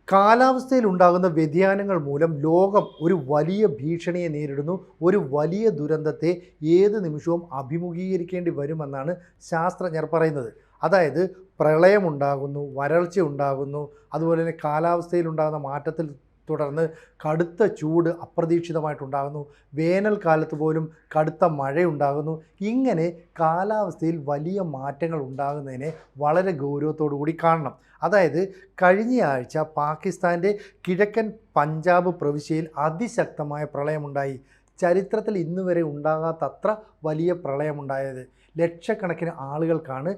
കാലാവസ്ഥയിൽ ഉണ്ടാകുന്ന വ്യതിയാനങ്ങൾ മൂലം ലോകം ഒരു വലിയ ഭീഷണിയെ നേരിടുന്നു. ഒരു വലിയ ദുരന്തത്തെ ഏത് നിമിഷവും അഭിമുഖീകരിക്കേണ്ടി വരുമെന്നാണ് ശാസ്ത്രജ്ഞർ പറയുന്നത്. അതായത് പ്രളയമുണ്ടാകുന്നു, വരൾച്ച ഉണ്ടാകുന്നു, അതുപോലെ തന്നെ കാലാവസ്ഥയിൽ ഉണ്ടാകുന്ന മാറ്റത്തിൽ തുടർന്ന് കടുത്ത ചൂട് അപ്രതീക്ഷിതമായിട്ടുണ്ടാകുന്നു, വേനൽക്കാലത്ത് പോലും കടുത്ത മഴയുണ്ടാകുന്നു. ഇങ്ങനെ കാലാവസ്ഥയിൽ വലിയ മാറ്റങ്ങൾ ഉണ്ടാകുന്നതിനെ വളരെ ഗൗരവത്തോടു കൂടി കാണണം. അതായത് കഴിഞ്ഞയാഴ്ച പാകിസ്ഥാൻ്റെ കിഴക്കൻ പഞ്ചാബ് പ്രവിശ്യയിൽ അതിശക്തമായ പ്രളയമുണ്ടായി. ചരിത്രത്തിൽ ഇന്നുവരെ ഉണ്ടാകാത്തത്ര വലിയ പ്രളയമുണ്ടായത്. ലക്ഷക്കണക്കിന് ആളുകൾക്കാണ്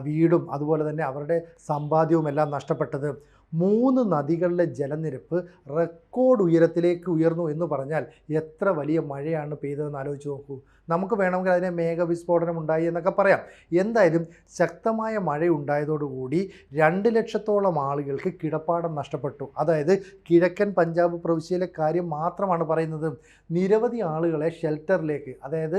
വീടും അതുപോലെ തന്നെ അവരുടെ സമ്പാദ്യവും എല്ലാം നഷ്ടപ്പെട്ടത്. 3 നദികളിലെ ജലനിരപ്പ് റെക്കോർഡ് ഉയരത്തിലേക്ക് ഉയർന്നു എന്ന് പറഞ്ഞാൽ എത്ര വലിയ മഴയാണ് പെയ്തതെന്ന് ആലോചിച്ച് നോക്കൂ. നമുക്ക് വേണമെങ്കിൽ അതിനെ മേഘവിസ്ഫോടനം ഉണ്ടായി എന്നൊക്കെ പറയാം. എന്തായാലും ശക്തമായ മഴയുണ്ടായതോടുകൂടി 2 ലക്ഷത്തോളം ആളുകൾക്ക് കിടപ്പാടം നഷ്ടപ്പെട്ടു. അതായത് കിഴക്കൻ പഞ്ചാബ് പ്രവിശ്യയിലെ കാര്യം മാത്രമാണ് പറയുന്നത്. നിരവധി ആളുകളെ ഷെൽട്ടറിലേക്ക്, അതായത്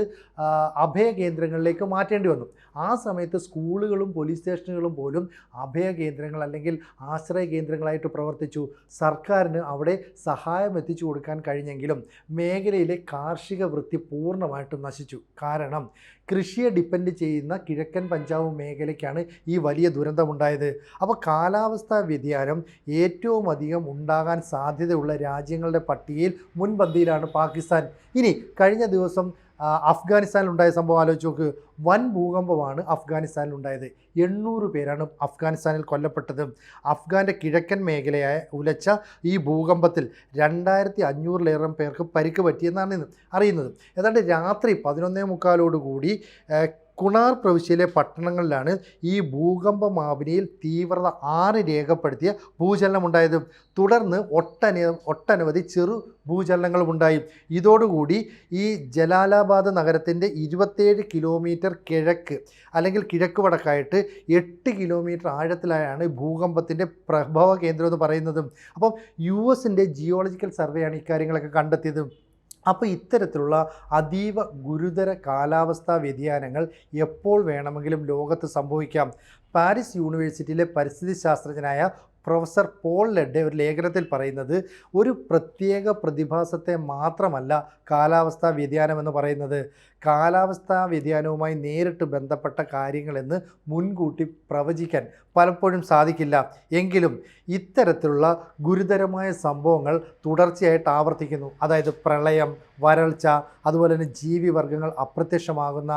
അഭയ കേന്ദ്രങ്ങളിലേക്ക് മാറ്റേണ്ടി വന്നു. ആ സമയത്ത് സ്കൂളുകളും പോലീസ് സ്റ്റേഷനുകളും പോലും അഭയ കേന്ദ്രങ്ങൾ അല്ലെങ്കിൽ ആശ്രയ കേന്ദ്രങ്ങളായിട്ട് പ്രവർത്തിച്ചു. സർക്കാരിന് അവിടെ സഹായം എത്തിച്ചു കൊടുക്കാൻ കഴിഞ്ഞെങ്കിലും മേഖലയിലെ കാർഷിക വൃത്തി പൂർണ്ണമായിട്ടും നശിച്ചു. കാരണം കൃഷിയെ ഡിപ്പെൻഡ് ചെയ്യുന്ന കിഴക്കൻ പഞ്ചാബ് മേഖലയ്ക്കാണ് ഈ വലിയ ദുരന്തമുണ്ടായത്. അപ്പോൾ കാലാവസ്ഥാ വ്യതിയാനം ഏറ്റവും അധികം ഉണ്ടാകാൻ സാധ്യതയുള്ള രാജ്യങ്ങളുടെ പട്ടികയിൽ മുൻപന്തിയിലാണ് പാകിസ്ഥാൻ. ഇനി കഴിഞ്ഞ ദിവസം അഫ്ഗാനിസ്ഥാനിലുണ്ടായ സംഭവം ആലോചിച്ച് നോക്ക്. വൻ ഭൂകമ്പമാണ് അഫ്ഗാനിസ്ഥാനിലുണ്ടായത്. 800 പേരാണ് അഫ്ഗാനിസ്ഥാനിൽ കൊല്ലപ്പെട്ടത്. അഫ്ഗാൻ്റെ കിഴക്കൻ മേഖലയായ ഉലച്ച ഈ ഭൂകമ്പത്തിൽ 2500-ലേറെ പേർക്ക് പരിക്ക് പറ്റിയെന്നാണ് അറിയുന്നത്. ഏതാണ്ട് രാത്രി 11:45 കുണാർ പ്രവിശ്യയിലെ പട്ടണങ്ങളിലാണ് ഈ ഭൂകമ്പ മാപിനിയിൽ തീവ്രത 6 രേഖപ്പെടുത്തിയ ഭൂചലനമുണ്ടായത്. തുടർന്ന് ഒട്ടനവധി ചെറു ഭൂചലനങ്ങളുമുണ്ടായി. ഇതോടുകൂടി ഈ ജലാലാബാദ് നഗരത്തിൻ്റെ 27 കിലോമീറ്റർ കിഴക്ക് അല്ലെങ്കിൽ കിഴക്ക് വടക്കായിട്ട് 8 കിലോമീറ്റർ ആഴത്തിലായാണ് ഭൂകമ്പത്തിൻ്റെ പ്രഭവ കേന്ദ്രം എന്ന് പറയുന്നത്. അപ്പം US-ൻ്റെ ജിയോളജിക്കൽ സർവേയാണ് ഇക്കാര്യങ്ങളൊക്കെ കണ്ടെത്തിയത്. അപ്പോൾ ഇത്തരത്തിലുള്ള അതീവ ഗുരുതര കാലാവസ്ഥാ വ്യതിയാനങ്ങൾ എപ്പോൾ വേണമെങ്കിലും ലോകത്ത് സംഭവിക്കാം. പാരീസ് യൂണിവേഴ്സിറ്റിയിലെ പരിസ്ഥിതി ശാസ്ത്രജ്ഞനായ പ്രൊഫസർ പോൾ ലെഡെ ഒരു ലേഖനത്തിൽ പറയുന്നത് ഒരു പ്രത്യേക പ്രതിഭാസത്തെ മാത്രമല്ല കാലാവസ്ഥാ വ്യതിയാനം എന്ന് പറയുന്നത്. കാലാവസ്ഥാ വ്യതിയാനവുമായി നേരിട്ട് ബന്ധപ്പെട്ട കാര്യങ്ങളെന്ന് മുൻകൂട്ടി പ്രവചിക്കാൻ പലപ്പോഴും സാധിക്കില്ല. എങ്കിലും ഇത്തരത്തിലുള്ള ഗുരുതരമായ സംഭവങ്ങൾ തുടർച്ചയായിട്ട് ആവർത്തിക്കുന്നു. അതായത് പ്രളയം, വരൾച്ച, അതുപോലെ തന്നെ ജീവിവർഗങ്ങൾ അപ്രത്യക്ഷമാകുന്ന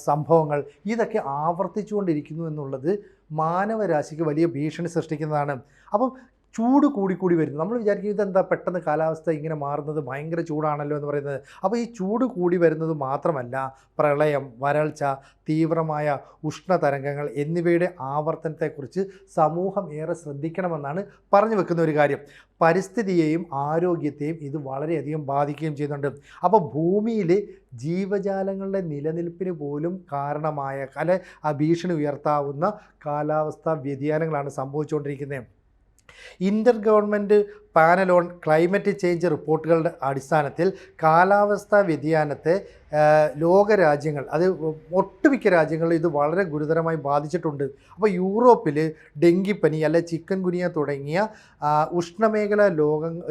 സംഭവങ്ങൾ, ഇതൊക്കെ ആവർത്തിച്ചുകൊണ്ടിരിക്കുന്നു എന്നുള്ളത് മാനവരാശിക്ക് വലിയ ഭീഷണി സൃഷ്ടിക്കുന്നതാണ്. അപ്പം ചൂട് കൂടിക്കൂടി വരുന്നു. നമ്മൾ വിചാരിക്കും ഇതെന്താ പെട്ടെന്ന് കാലാവസ്ഥ ഇങ്ങനെ മാറുന്നത്, ഭയങ്കര ചൂടാണല്ലോ എന്ന് പറയുന്നത്. അപ്പോൾ ഈ ചൂട് കൂടി വരുന്നത് മാത്രമല്ല, പ്രളയം, വരൾച്ച, തീവ്രമായ ഉഷ്ണതരംഗങ്ങൾ എന്നിവയുടെ ആവർത്തനത്തെക്കുറിച്ച് സമൂഹം ഏറെ ശ്രദ്ധിക്കണമെന്നാണ് പറഞ്ഞു വെക്കുന്ന ഒരു കാര്യം. പരിസ്ഥിതിയെയും ആരോഗ്യത്തെയും ഇത് വളരെയധികം ബാധിക്കുകയും ചെയ്യുന്നുണ്ട്. അപ്പോൾ ഭൂമിയിലെ ജീവജാലങ്ങളുടെ നിലനിൽപ്പിന് പോലും കാരണമായ ഭീഷണി ഉയർത്താവുന്ന കാലാവസ്ഥാ വ്യതിയാനങ്ങളാണ് സംഭവിച്ചുകൊണ്ടിരിക്കുന്നത്. Inter government panel on climate change റിപ്പോർട്ടുകളുടെ അടിസ്ഥാനത്തിൽ കാലാവസ്ഥാ വ്യതിയാനത്തെ ലോകരാജ്യങ്ങൾ, അത് ഒട്ടുമിക്ക രാജ്യങ്ങളിൽ ഇത് വളരെ ഗുരുതരമായി ബാധിച്ചിട്ടുണ്ട്. അപ്പോൾ യൂറോപ്പിൽ ഡെങ്കിപ്പനി അല്ലെ ചിക്കൻ ഗുനിയ തുടങ്ങിയ ഉഷ്ണമേഖലാ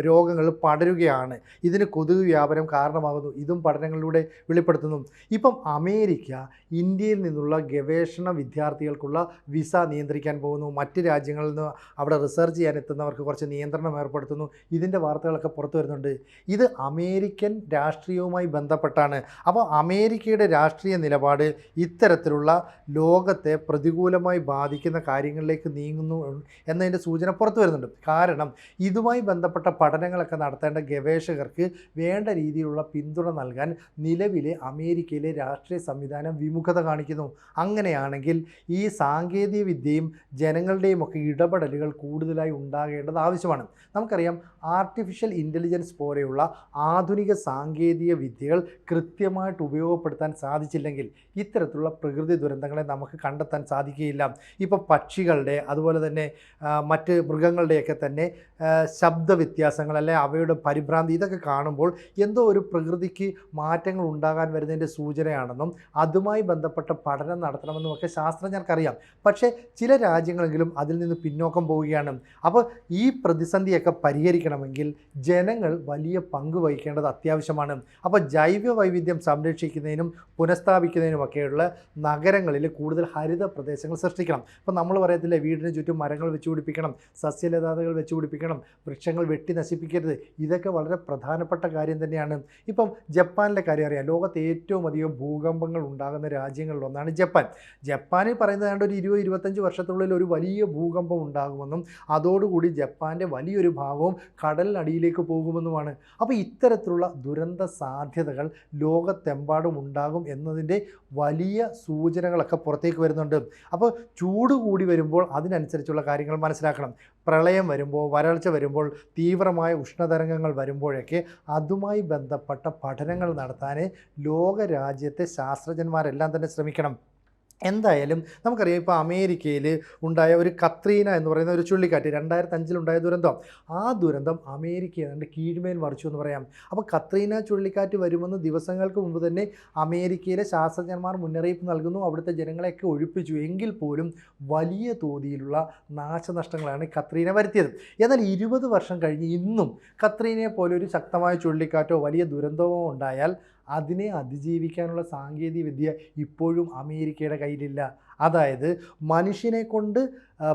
രോഗങ്ങൾ പടരുകയാണ്. ഇതിന് കൊതുക് വ്യാപനം കാരണമാകുന്നു. ഇതും പഠനങ്ങളിലൂടെ വെളിപ്പെടുത്തുന്നു. ഇപ്പം അമേരിക്ക ഇന്ത്യയിൽ നിന്നുള്ള ഗവേഷണ വിദ്യാർത്ഥികൾക്കുള്ള വിസ നിയന്ത്രിക്കാൻ പോകുന്നു. മറ്റ് രാജ്യങ്ങളിൽ നിന്ന് അവിടെ റിസർച്ച് ചെയ്യാൻ എത്തുന്നവർക്ക് കുറച്ച് നിയന്ത്രണം ഏർപ്പെടുത്തുന്നു. ഇതിൻ്റെ വാർത്തകളൊക്കെ പുറത്തു വരുന്നുണ്ട്. ഇത് അമേരിക്കൻ രാഷ്ട്രീയവുമായി ബന്ധപ്പെട്ടാണ്. അപ്പോൾ അമേരിക്കയുടെ രാഷ്ട്രീയ നിലപാട് ഇത്തരത്തിലുള്ള ലോകത്തെ പ്രതികൂലമായി ബാധിക്കുന്ന കാര്യങ്ങളിലേക്ക് നീങ്ങുന്നു എന്നതിൻ്റെ സൂചന പുറത്തു വരുന്നുണ്ട്. കാരണം ഇതുമായി ബന്ധപ്പെട്ട പഠനങ്ങളൊക്കെ നടത്തേണ്ട ഗവേഷകർക്ക് വേണ്ട രീതിയിലുള്ള പിന്തുണ നൽകാൻ നിലവിലെ അമേരിക്കയിലെ രാഷ്ട്രീയ സംവിധാനം വിമുഖത കാണിക്കുന്നു. അങ്ങനെയാണെങ്കിൽ ഈ സാങ്കേതിക വിദ്യയും ജനങ്ങളുടെയും ഒക്കെ ഇടപെടലുകൾ കൂടുതലായി ഉണ്ടാകേണ്ടത് ആവശ്യമാണ്. നമുക്കറിയാം നമുക്കറിയാം ആർട്ടിഫിഷ്യൽ ഇൻ്റലിജൻസ് പോലെയുള്ള ആധുനിക സാങ്കേതിക വിദ്യകൾ കൃത്യമായിട്ട് ഉപയോഗപ്പെടുത്താൻ സാധിച്ചില്ലെങ്കിൽ ഇത്തരത്തിലുള്ള പ്രകൃതി ദുരന്തങ്ങളെ നമുക്ക് കണ്ടെത്താൻ സാധിക്കുകയില്ല. ഇപ്പോൾ പക്ഷികളുടെ അതുപോലെ തന്നെ മറ്റ് മൃഗങ്ങളുടെയൊക്കെ തന്നെ ശബ്ദ വ്യത്യാസങ്ങൾ അല്ലെ അവയുടെ പരിഭ്രാന്തി ഇതൊക്കെ കാണുമ്പോൾ എന്തോ ഒരു പ്രകൃതിക്ക് മാറ്റങ്ങൾ ഉണ്ടാകാൻ വരുന്നതിൻ്റെ സൂചനയാണെന്നും അതുമായി ബന്ധപ്പെട്ട പഠനം നടത്തണമെന്നും ഒക്കെ ശാസ്ത്രജ്ഞർക്കറിയാം. പക്ഷേ ചില രാജ്യങ്ങളെങ്കിലും അതിൽ നിന്ന് പിന്നോക്കം പോവുകയാണ്. അപ്പോൾ ഈ പ്രതിസന്ധിയൊക്കെ പരിഹരിക്കണമെങ്കിൽ ജനങ്ങൾ വലിയ പങ്ക് വഹിക്കേണ്ടത് അത്യാവശ്യമാണ്. അപ്പോൾ ജൈവ വൈവിധ്യം സംരക്ഷിക്കുന്നതിനും പുനഃസ്ഥാപിക്കുന്നതിനുമൊക്കെയുള്ള നഗരങ്ങളിൽ കൂടുതൽ ഹരിത പ്രദേശങ്ങൾ സൃഷ്ടിക്കണം. ഇപ്പോൾ നമ്മൾ പറയത്തില്ലേ, വീടിന് ചുറ്റും മരങ്ങൾ വെച്ച് പിടിപ്പിക്കണം, സസ്യലതാതകൾ വെച്ച് പിടിപ്പിക്കണം, വൃക്ഷങ്ങൾ വെട്ടി നശിപ്പിക്കരുത്. ഇതൊക്കെ വളരെ പ്രധാനപ്പെട്ട കാര്യം തന്നെയാണ്. ഇപ്പം ജപ്പാനിലെ കാര്യം അറിയാം. ലോകത്ത് ഏറ്റവും അധികം ഭൂകമ്പങ്ങൾ ഉണ്ടാകുന്ന രാജ്യങ്ങളിലൊന്നാണ് ജപ്പാൻ. ജപ്പാനിൽ പറയുന്നതാണ്ട് ഒരു 20-25 വർഷത്തിനുള്ളിൽ ഒരു വലിയ ഭൂകമ്പം ഉണ്ടാകുമെന്നും അതോടുകൂടി ജപ്പാൻ്റെ വലിയൊരു ഭാഗവും കടലിനടിയിലേക്ക് പോകുമെന്നുമാണ്. അപ്പോൾ ഇത്തരത്തിലുള്ള ദുരന്ത സാധ്യതകൾ ലോകത്തെമ്പാടും ഉണ്ടാകും എന്നതിൻ്റെ വലിയ സൂചനകളൊക്കെ പുറത്തേക്ക് വരുന്നുണ്ട്. അപ്പോൾ ചൂട് കൂടി വരുമ്പോൾ അതിനനുസരിച്ചുള്ള കാര്യങ്ങൾ മനസ്സിലാക്കണം. പ്രളയം വരുമ്പോൾ, വരൾച്ച വരുമ്പോൾ, തീവ്രമായ ഉഷ്ണതരംഗങ്ങൾ വരുമ്പോഴൊക്കെ അതുമായി ബന്ധപ്പെട്ട പഠനങ്ങൾ നടത്താൻ ലോകരാജ്യത്തെ ശാസ്ത്രജ്ഞന്മാരെല്ലാം തന്നെ ശ്രമിക്കണം. എന്തായാലും നമുക്കറിയാം, ഇപ്പോൾ അമേരിക്കയിൽ ഉണ്ടായ ഒരു കത്രീന എന്ന് പറയുന്ന ഒരു ചുഴലിക്കാറ്റ് 2005 ഉണ്ടായ ദുരന്തം, ആ ദുരന്തം അമേരിക്ക ഏതാണ്ട് കീഴ്മേൽ മറിച്ചു എന്ന് പറയാം. അപ്പോൾ കത്രീന ചുഴലിക്കാറ്റ് വരുമെന്ന് ദിവസങ്ങൾക്ക് മുമ്പ് തന്നെ അമേരിക്കയിലെ ശാസ്ത്രജ്ഞന്മാർ മുന്നറിയിപ്പ് നൽകുന്നു. അവിടുത്തെ ജനങ്ങളെയൊക്കെ ഒഴിപ്പിച്ചു. എങ്കിൽ പോലും വലിയ തോതിലുള്ള നാശനഷ്ടങ്ങളാണ് കത്രീന വരുത്തിയത്. എന്നാൽ 20 വർഷം കഴിഞ്ഞ് ഇന്നും കത്രീനയെ പോലെ ഒരു ശക്തമായ ചുഴലിക്കാറ്റോ വലിയ ദുരന്തമോ ഉണ്ടായാൽ അതിനെ അതിജീവിക്കാനുള്ള സാങ്കേതിക വിദ്യ ഇപ്പോഴും അമേരിക്കയുടെ കയ്യിലില്ല. അതായത് മനുഷ്യനെ കൊണ്ട്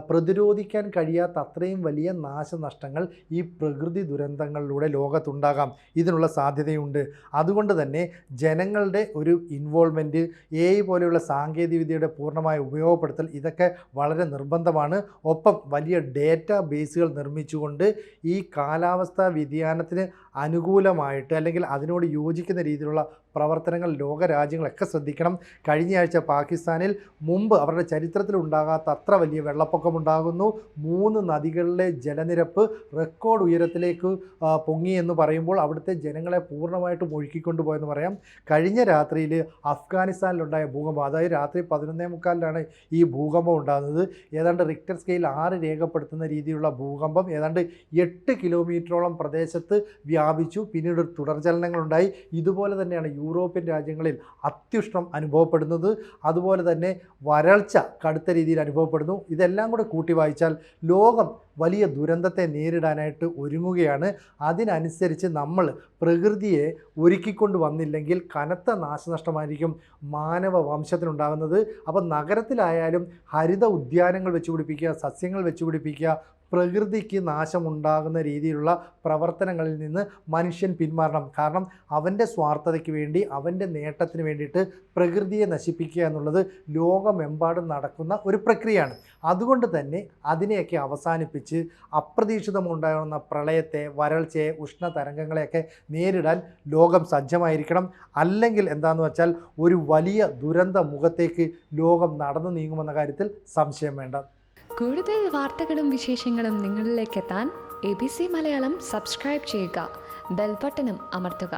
പ്രതിരോധിക്കാൻ കഴിയാത്ത അത്രയും വലിയ നാശനഷ്ടങ്ങൾ ഈ പ്രകൃതി ദുരന്തങ്ങളിലൂടെ ലോകത്തുണ്ടാകാം. ഇതിനുള്ള സാധ്യതയുണ്ട്. അതുകൊണ്ട് തന്നെ ജനങ്ങളുടെ ഒരു ഇൻവോൾവ്മെൻറ്റ്, AI പോലെയുള്ള സാങ്കേതികവിദ്യയുടെ പൂർണ്ണമായ ഉപയോഗപ്പെടുത്തൽ ഇതൊക്കെ വളരെ നിർബന്ധമാണ്. ഒപ്പം വലിയ ഡേറ്റാ ബേസുകൾ നിർമ്മിച്ചുകൊണ്ട് ഈ കാലാവസ്ഥാ വ്യതിയാനത്തിന് അനുകൂലമായിട്ട് അല്ലെങ്കിൽ അതിനോട് യോജിക്കുന്ന രീതിയിലുള്ള പ്രവർത്തനങ്ങൾ ലോകരാജ്യങ്ങളൊക്കെ ശ്രദ്ധിക്കണം. കഴിഞ്ഞയാഴ്ച പാകിസ്ഥാനിൽ മുമ്പ് അവരുടെ ചരിത്രത്തിൽ ഉണ്ടാകാത്ത അത്ര വലിയ വെള്ളപ്പൊക്കമുണ്ടാകുന്നു. 3 നദികളിലെ ജലനിരപ്പ് റെക്കോർഡ് ഉയരത്തിലേക്ക് പൊങ്ങി എന്ന് പറയുമ്പോൾ അവിടുത്തെ ജനങ്ങളെ പൂർണ്ണമായിട്ടും ഒഴുക്കിക്കൊണ്ടുപോയെന്ന് പറയാം. കഴിഞ്ഞ രാത്രിയിൽ അഫ്ഗാനിസ്ഥാനിലുണ്ടായ ഭൂകമ്പം, അതായത് രാത്രി 11:45 ഈ ഭൂകമ്പം ഉണ്ടാകുന്നത്. ഏതാണ്ട് റിക്ടർ സ്കെയിൽ 6 രേഖപ്പെടുത്തുന്ന രീതിയിലുള്ള ഭൂകമ്പം ഏതാണ്ട് 8 കിലോമീറ്ററോളം പ്രദേശത്ത് വ്യാപിച്ചു. പിന്നീട് തുടർചലനങ്ങളുണ്ടായി. ഇതുപോലെ തന്നെയാണ് യൂറോപ്യൻ രാജ്യങ്ങളിൽ അത്യുഷ്ണം അനുഭവപ്പെടുന്നത്. അതുപോലെ തന്നെ വരൾച്ച കടുത്ത രീതിയിൽ അനുഭവപ്പെടുന്നു. ഇതെല്ലാം കൂടെ കൂട്ടി വായിച്ചാൽ ലോകം വലിയ ദുരന്തത്തെ നേരിടാനായിട്ട് ഒരുങ്ങുകയാണ്. അതിനനുസരിച്ച് നമ്മൾ പ്രകൃതിയെ ഒരുക്കിക്കൊണ്ട് വന്നില്ലെങ്കിൽ കനത്ത നാശനഷ്ടമായിരിക്കും മാനവ വംശത്തിനുണ്ടാകുന്നത്. അപ്പോൾ നഗരത്തിലായാലും ഹരിത ഉദ്യാനങ്ങൾ വെച്ചുപിടിപ്പിക്കുക, സസ്യങ്ങൾ വെച്ചുപിടിപ്പിക്കുക, പ്രകൃതിക്ക് നാശമുണ്ടാകുന്ന രീതിയിലുള്ള പ്രവർത്തനങ്ങളിൽ നിന്ന് മനുഷ്യൻ പിന്മാറണം. കാരണം അവൻ്റെ സ്വാർത്ഥതയ്ക്ക് വേണ്ടി, അവൻ്റെ നേട്ടത്തിന് വേണ്ടിയിട്ട് പ്രകൃതിയെ നശിപ്പിക്കുക എന്നുള്ളത് ലോകമെമ്പാടും നടക്കുന്ന ഒരു പ്രക്രിയയാണ്. അതുകൊണ്ട് തന്നെ അതിനെയൊക്കെ അവസാനിപ്പിച്ച് അപ്രതീക്ഷിതമുണ്ടാകുന്ന പ്രളയത്തെ, വരൾച്ചയെ, ഉഷ്ണതരംഗങ്ങളെയൊക്കെ നേരിടാൻ ലോകം സജ്ജമായിരിക്കണം. അല്ലെങ്കിൽ എന്താണെന്ന് വെച്ചാൽ ഒരു വലിയ ദുരന്ത മുഖത്തേക്ക് ലോകം നടന്നു നീങ്ങുമെന്ന കാര്യത്തിൽ സംശയം വേണ്ട. കൂടുതൽ വാർത്തകളും വിശേഷങ്ങളും നിങ്ങളിലേക്ക് എത്താൻ ABC മലയാളം സബ്സ്ക്രൈബ് ചെയ്യുക, ബെൽ ബട്ടണും അമർത്തുക.